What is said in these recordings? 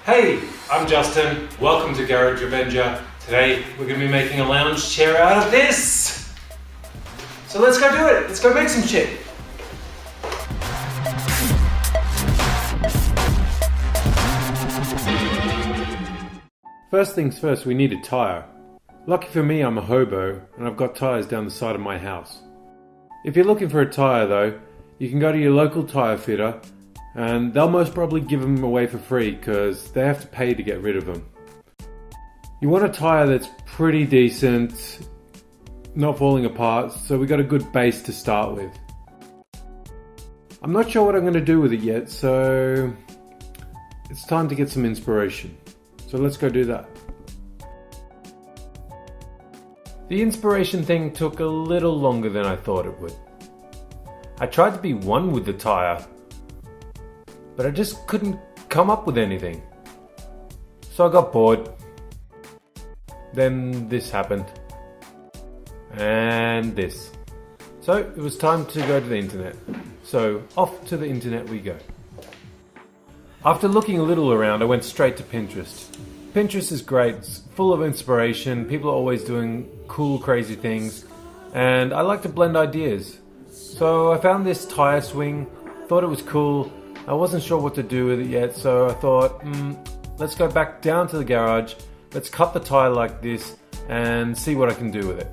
Hey, I'm Justin. Welcome to Garage Avenger. Today we're going to be making a lounge chair out of this. So let's go do it. Let's go make some shit. First things first, we need a tyre. Lucky for me, I'm a hobo and I've got tyres down the side of my house. If you're looking for a tyre though, you can go to your local tyre fitter and they'll most probably give them away for free because they have to pay to get rid of them. You want a tyre that's pretty decent, not falling apart, so we got a good base to start with. I'm not sure what I'm going to do with it yet, so it's time to get some inspiration. So let's go do that. The inspiration thing took a little longer than I thought it would. I tried to be one with the tyre, but I just couldn't come up with anything. So I got bored. Then this happened. And this. So it was time to go to the internet. So off to the internet we go. After looking a little around, I went straight to Pinterest. Pinterest is great, it's full of inspiration, people are always doing cool, crazy things, and I like to blend ideas. So I found this tyre swing, thought it was cool. I wasn't sure what to do with it yet, so I thought, let's go back down to the garage, let's cut the tyre like this and see what I can do with it.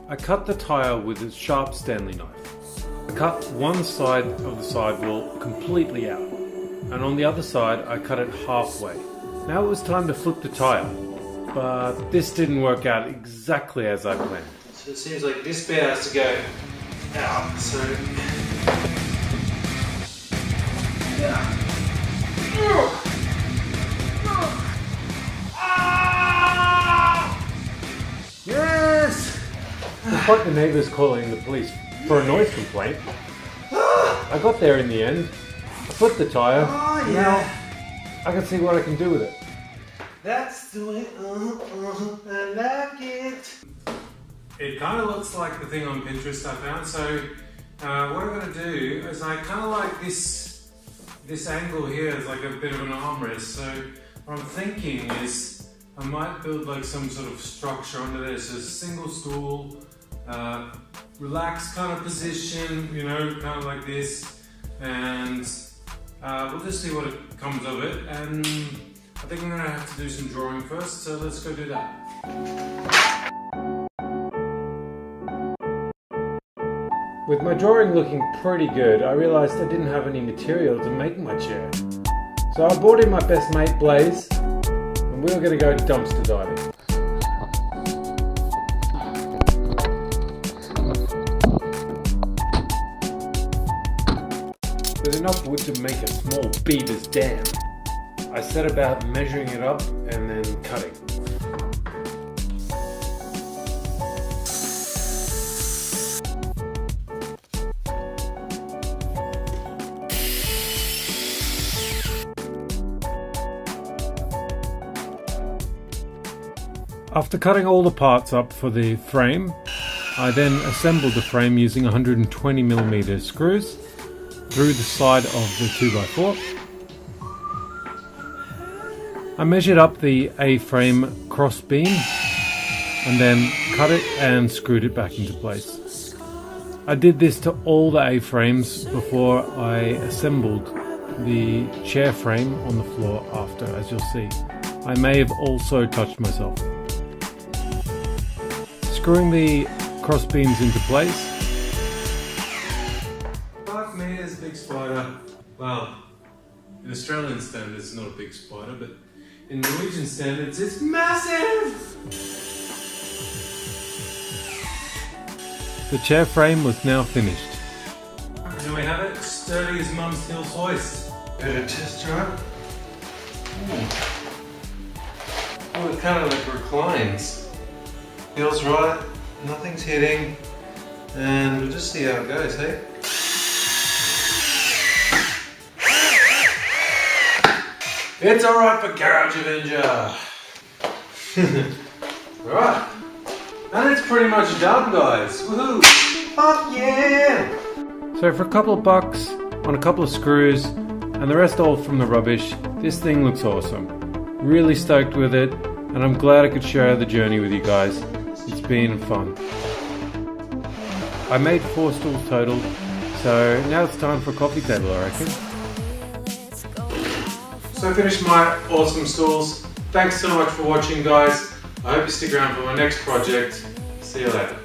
I cut the tyre with a sharp Stanley knife. I cut one side of the sidewall completely out, and on the other side I cut it halfway. Now it was time to flip the tyre, but this didn't work out exactly as I planned. So it seems like this bit has to go out, so... Yes! Despite the neighbours calling the police for a noise complaint, I got there in the end. I flipped the tyre. Oh, yeah. Now I can see what I can do with it. That's the way, I like it. It kind of looks like the thing on Pinterest I found, so what I'm going to do is I kind of like this angle here is like a bit of an armrest, so what I'm thinking is I might build like some sort of structure under this, a single stool, relaxed kind of position, you know, kind of like this, and we'll just see what comes of it, and I think I'm going to have to do some drawing first, so let's go do that. With my drawing looking pretty good, I realised I didn't have any material to make my chair. So I brought in my best mate Blaze, and we were going to go dumpster diving. With enough wood to make a small beaver's dam, I set about measuring it up and then cutting. After cutting all the parts up for the frame, I then assembled the frame using 120mm screws through the side of the 2x4. I measured up the A-frame cross beam and then cut it and screwed it back into place. I did this to all the A-frames before I assembled the chair frame on the floor after, as you'll see. I may have also touched myself. Screwing the cross beams into place. Fuck me, there's a big spider. Well, in Australian standards it's not a big spider, but in Norwegian standards it's massive! The chair frame was now finished. Here we have it, sturdy as Mum's Hills hoist. Bit of test drive. Oh, it kind of like reclines. Feels right, nothing's hitting, and we'll just see how it goes, hey? It's alright for Garage Avenger! Alright, and it's pretty much done, guys. Woohoo! Fuck yeah! So for a couple of bucks, on a couple of screws, and the rest all from the rubbish, This thing looks awesome. Really stoked with it, and I'm glad I could share the journey with you guys. It's been fun. I made 4 stools total, so now it's time for a coffee table, I reckon. So I finished my awesome stools. Thanks so much for watching, guys. I hope you stick around for my next project. See you later.